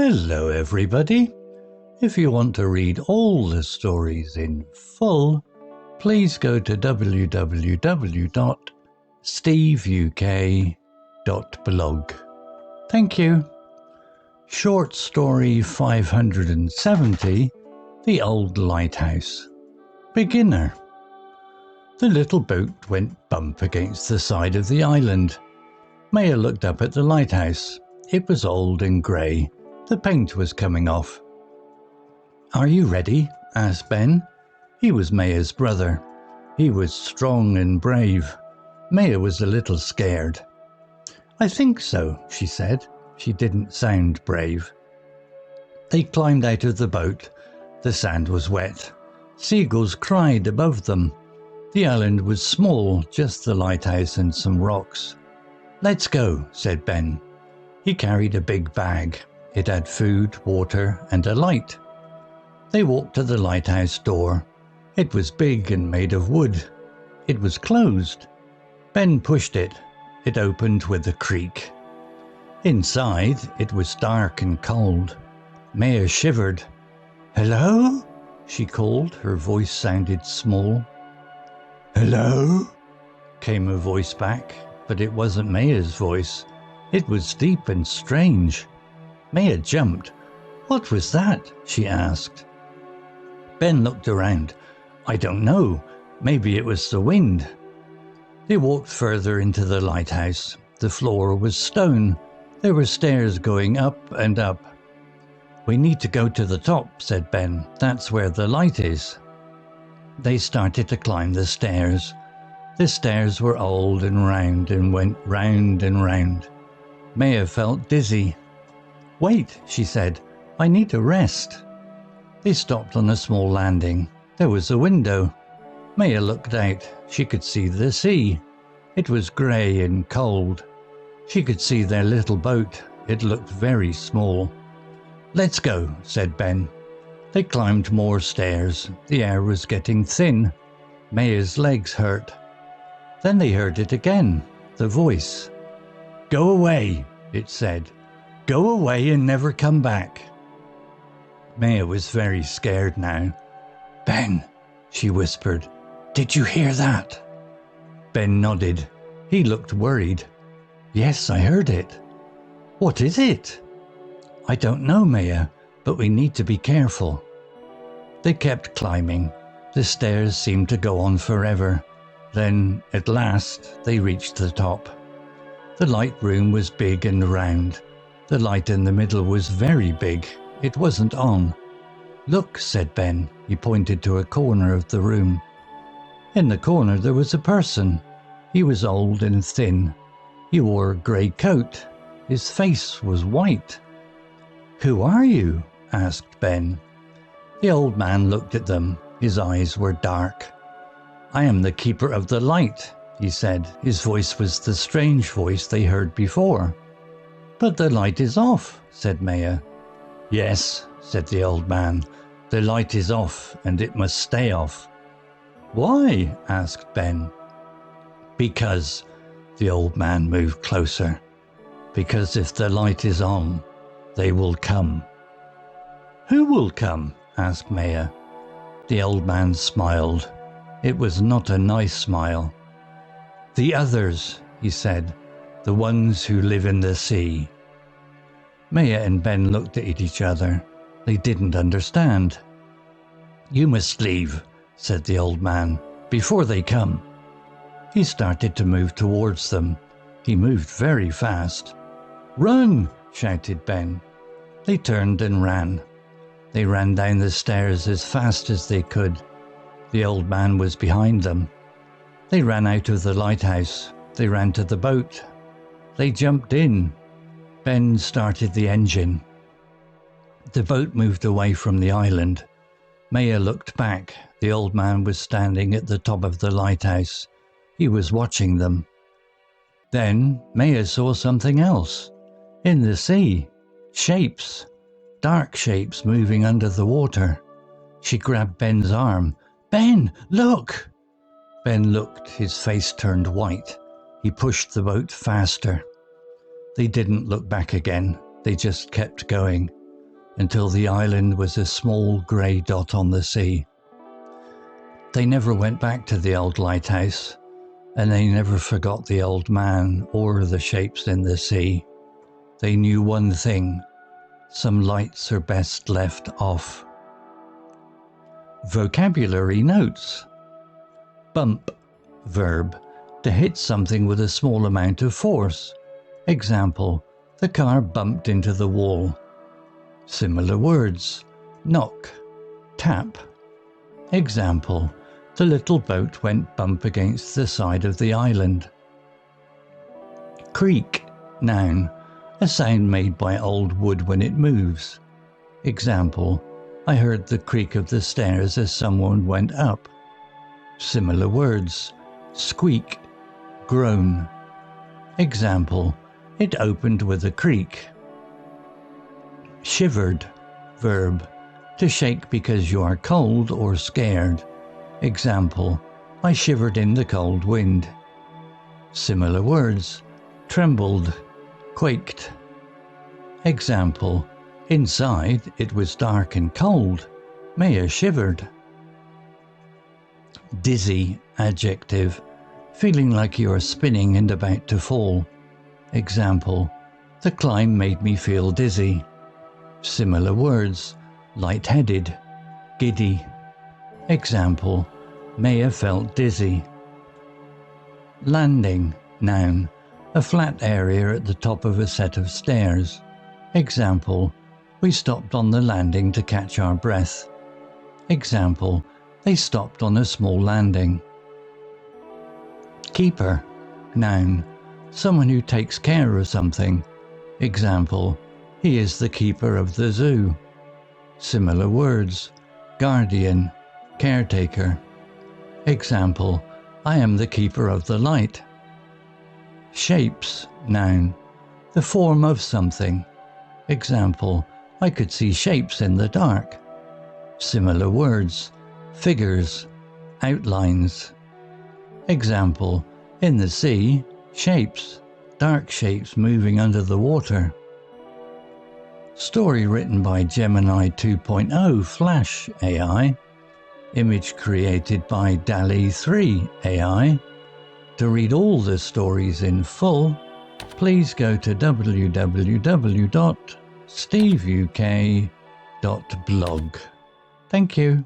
Hello everybody. If you want to read all the stories in full, please go to www.steveuk.blog. Thank you. Short story 570, The Old Lighthouse. Beginner. The little boat went bump against the side of the island. Maya looked up at the lighthouse. It was old and grey. The paint was coming off. "Are you ready?" asked Ben. He was Maya's brother. He was strong and brave. Maya was a little scared. "I think so," she said. She didn't sound brave. They climbed out of the boat. The sand was wet. Seagulls cried above them. The island was small, just the lighthouse and some rocks. "Let's go," said Ben. He carried a big bag. It had food, water, and a light. They walked to the lighthouse door. It was big and made of wood. It was closed. Ben pushed it. It opened with a creak. Inside, it was dark and cold. Maya shivered. "Hello?" she called. Her voice sounded small. "Hello?" came a voice back, but it wasn't Maya's voice. It was deep and strange. Maya jumped. "What was that?" she asked. Ben looked around. "I don't know. Maybe it was the wind." They walked further into the lighthouse. The floor was stone. There were stairs going up and up. "We need to go to the top," said Ben. "That's where the light is." They started to climb the stairs. The stairs were old and went round and round. Maya felt dizzy. "Wait," she said. "I need to rest." They stopped on a small landing. There was a window. Maya looked out. She could see the sea. It was grey and cold. She could see their little boat. It looked very small. "Let's go," said Ben. They climbed more stairs. The air was getting thin. Maya's legs hurt. Then they heard it again, the voice. "Go away," it said. "Go away and never come back." Maya was very scared now. "Ben," she whispered, "did you hear that?" Ben nodded. He looked worried. "Yes, I heard it." "What is it?" "I don't know, Maya, but we need to be careful." They kept climbing. The stairs seemed to go on forever. Then, at last, they reached the top. The light room was big and round. The light in the middle was very big. It wasn't on. "Look," said Ben. He pointed to a corner of the room. In the corner there was a person. He was old and thin. He wore a grey coat. His face was white. "Who are you?" asked Ben. The old man looked at them. His eyes were dark. "I am the keeper of the light," he said. His voice was the strange voice they heard before. "But the light is off," said Maya. "Yes," said the old man. "The light is off and it must stay off." "Why?" asked Ben. "Because," the old man moved closer, "because if the light is on, they will come." "Who will come?" asked Maya. The old man smiled. It was not a nice smile. "The others," he said, "the ones who live in the sea." Maya and Ben looked at each other. They didn't understand. "You must leave," said the old man, "before they come." He started to move towards them. He moved very fast. "Run!" shouted Ben. They turned and ran. They ran down the stairs as fast as they could. The old man was behind them. They ran out of the lighthouse. They ran to the boat. They jumped in. Ben started the engine. The boat moved away from the island. Maya looked back. The old man was standing at the top of the lighthouse. He was watching them. Then Maya saw something else. In the sea, shapes, dark shapes moving under the water. She grabbed Ben's arm. "Ben, look!" Ben looked. His face turned white. He pushed the boat faster. They didn't look back again. They just kept going. until the island was a small grey dot on the sea. They never went back to the old lighthouse, and they never forgot the old man or the shapes in the sea. They knew one thing: some lights are best left off. Vocabulary notes. Bump, verb, to hit something with a small amount of force. Example, the car bumped into the wall. Similar words. Knock, tap. Example, the little boat went bump against the side of the island. Creak, noun, a sound made by old wood when it moves. Example, I heard the creak of the stairs as someone went up. Similar words. Squeak, groan. Example, it opened with a creak. Shivered, verb, to shake because you are cold or scared. Example, I shivered in the cold wind. Similar words. Trembled, quaked. Example, inside it was dark and cold. Maya shivered. Dizzy, adjective, feeling like you are spinning and about to fall. Example, the climb made me feel dizzy. Similar words. Lightheaded, giddy. Example, Maya felt dizzy. Landing, noun, a flat area at the top of a set of stairs. Example, we stopped on the landing to catch our breath. Example, they stopped on a small landing. Keeper, noun, someone who takes care of something. Example, he is the keeper of the zoo. Similar words. Guardian, caretaker. Example, I am the keeper of the light. Shapes, noun, the form of something. Example, I could see shapes in the dark. Similar words. Figures, outlines. Example, in the sea, shapes, dark shapes moving under the water. Story written by Gemini 2.0 Flash AI. Image created by DALL-E 3 AI. To read all the stories in full, please go to www.steveuk.blog. Thank you.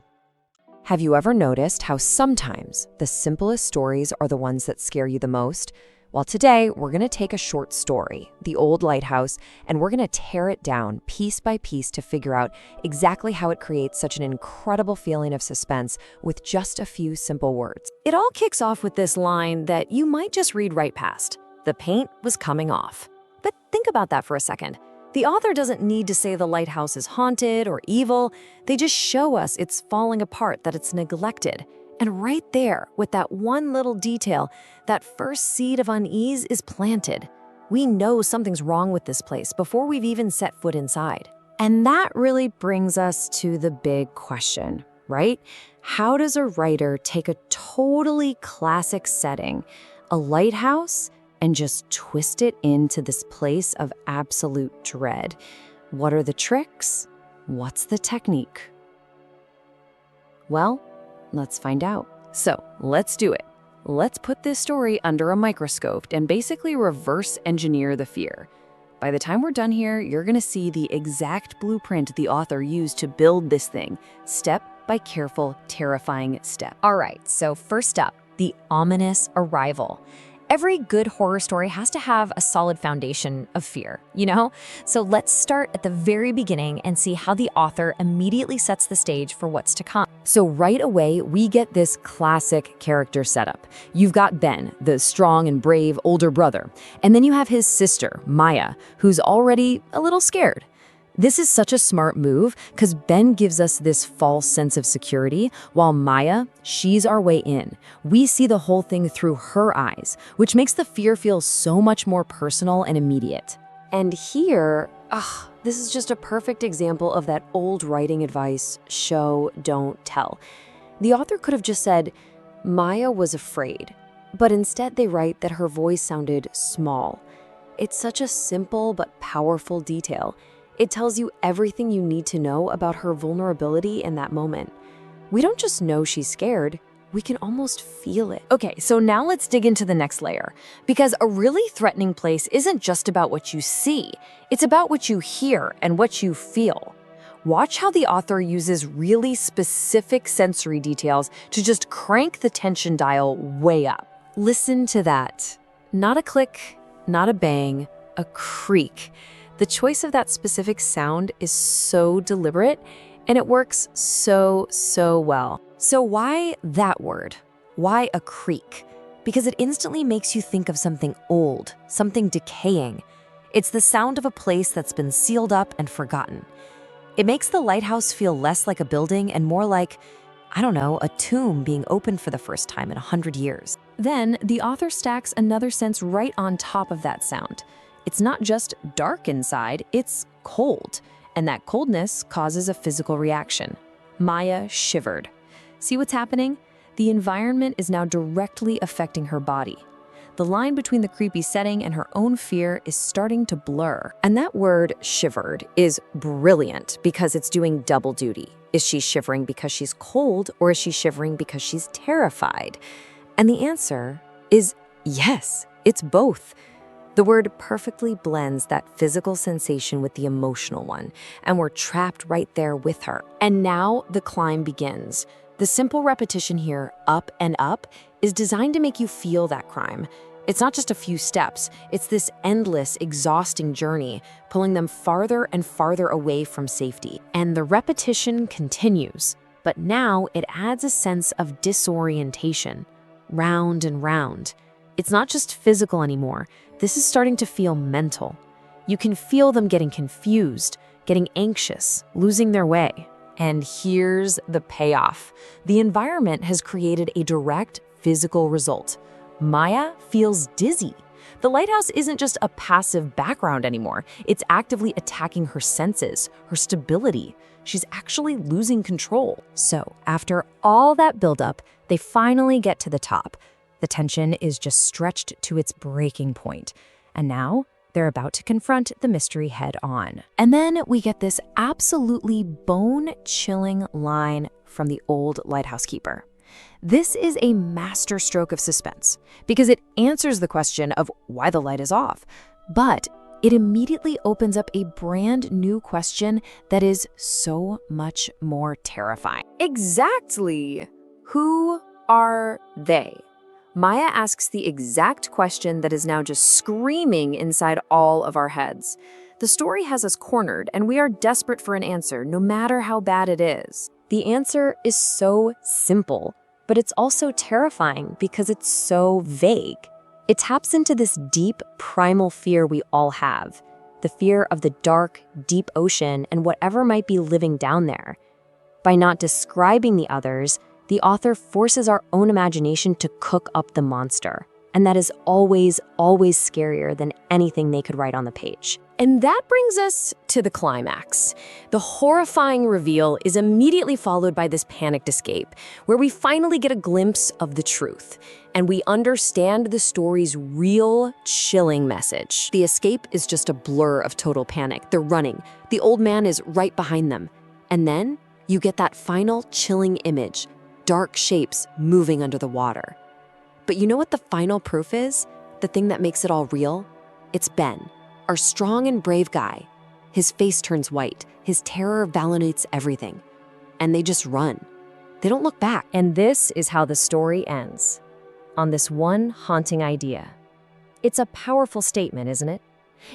Have you ever noticed how sometimes the simplest stories are the ones that scare you the most? Well, today we're going to take a short story, The Old Lighthouse, and we're going to tear it down piece by piece to figure out exactly how it creates such an incredible feeling of suspense with just a few simple words. It all kicks off with this line that you might just read right past. The paint was coming off. But think about that for a second. The author doesn't need to say the lighthouse is haunted or evil. They just show us it's falling apart, that it's neglected. And right there, with that one little detail, that first seed of unease is planted. We know something's wrong with this place before we've even set foot inside. And that really brings us to the big question, right? How does a writer take a totally classic setting, a lighthouse, and just twist it into this place of absolute dread? What are the tricks? What's the technique? Well, let's find out. So let's do it. Let's put this story under a microscope and basically reverse engineer the fear. By the time we're done here, you're going to see the exact blueprint the author used to build this thing, step by careful, terrifying step. All right, so first up, the ominous arrival. Every good horror story has to have a solid foundation of fear, you know? So let's start at the very beginning and see how the author immediately sets the stage for what's to come. So right away, we get this classic character setup. You've got Ben, the strong and brave older brother, and then you have his sister, Maya, who's already a little scared. This is such a smart move because Ben gives us this false sense of security, while Maya, she's our way in. We see the whole thing through her eyes, which makes the fear feel so much more personal and immediate. And here, this is just a perfect example of that old writing advice, show, don't tell. The author could have just said, Maya was afraid, but instead they write that her voice sounded small. It's such a simple but powerful detail. It tells you everything you need to know about her vulnerability in that moment. We don't just know she's scared, we can almost feel it. Okay, so now let's dig into the next layer. Because a really threatening place isn't just about what you see, it's about what you hear and what you feel. Watch how the author uses really specific sensory details to just crank the tension dial way up. Listen to that. Not a click, not a bang, a creak. The choice of that specific sound is so deliberate, and it works so well. So why that word? Why a creak? Because it instantly makes you think of something old, something decaying. It's the sound of a place that's been sealed up and forgotten. It makes the lighthouse feel less like a building and more like, I don't know, a tomb being opened for the first time in 100 years. Then the author stacks another sense right on top of that sound. It's not just dark inside, it's cold. And that coldness causes a physical reaction. Maya shivered. See what's happening? The environment is now directly affecting her body. The line between the creepy setting and her own fear is starting to blur. And that word, shivered, is brilliant because it's doing double duty. Is she shivering because she's cold, or is she shivering because she's terrified? And the answer is yes, it's both. The word perfectly blends that physical sensation with the emotional one, and we're trapped right there with her. And now the climb begins. The simple repetition here, up and up, is designed to make you feel that climb. It's not just a few steps, it's this endless, exhausting journey, pulling them farther and farther away from safety. And the repetition continues, but now it adds a sense of disorientation, round and round. It's not just physical anymore. This is starting to feel mental. You can feel them getting confused, getting anxious, losing their way. And here's the payoff. The environment has created a direct physical result. Maya feels dizzy. The lighthouse isn't just a passive background anymore. It's actively attacking her senses, her stability. She's actually losing control. So after all that buildup, they finally get to the top. The tension is just stretched to its breaking point. And now they're about to confront the mystery head on. And then we get this absolutely bone-chilling line from the old lighthouse keeper. This is a masterstroke of suspense because it answers the question of why the light is off, but it immediately opens up a brand new question that is so much more terrifying. Exactly. Who are they? Maya asks the exact question that is now just screaming inside all of our heads. The story has us cornered, and we are desperate for an answer, no matter how bad it is. The answer is so simple, but it's also terrifying because it's so vague. It taps into this deep, primal fear we all have, the fear of the dark, deep ocean and whatever might be living down there. By not describing the others, the author forces our own imagination to cook up the monster. And that is always scarier than anything they could write on the page. And that brings us to the climax. The horrifying reveal is immediately followed by this panicked escape, where we finally get a glimpse of the truth, and we understand the story's real, chilling message. The escape is just a blur of total panic. They're running. The old man is right behind them. And then you get that final chilling image, dark shapes moving under the water. But you know what the final proof is? The thing that makes it all real? It's Ben, our strong and brave guy. His face turns white. His terror validates everything. And they just run. They don't look back. And this is how the story ends. On this one haunting idea. It's a powerful statement, isn't it?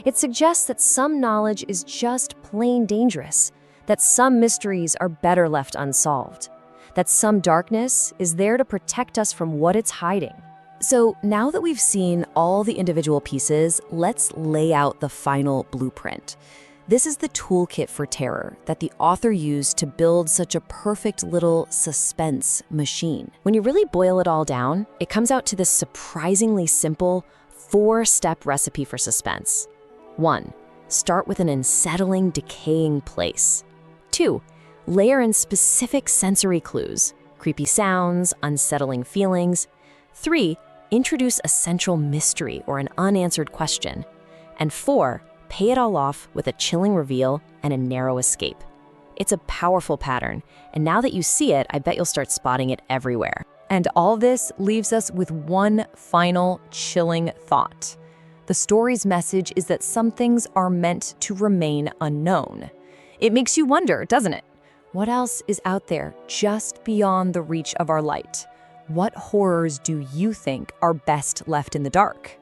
It suggests that some knowledge is just plain dangerous, that some mysteries are better left unsolved, that some darkness is there to protect us from what it's hiding. So now that we've seen all the individual pieces, let's lay out the final blueprint. This is the toolkit for terror that the author used to build such a perfect little suspense machine. When you really boil it all down, it comes out to this surprisingly simple 4-step recipe for suspense. 1. Start with an unsettling, decaying place. 2. Layer in specific sensory clues, creepy sounds, unsettling feelings. 3. Introduce a central mystery or an unanswered question. And 4. pay it all off with a chilling reveal and a narrow escape. It's a powerful pattern, and now that you see it, I bet you'll start spotting it everywhere. And all this leaves us with one final chilling thought. The story's message is that some things are meant to remain unknown. It makes you wonder, doesn't it? What else is out there just beyond the reach of our light? What horrors do you think are best left in the dark?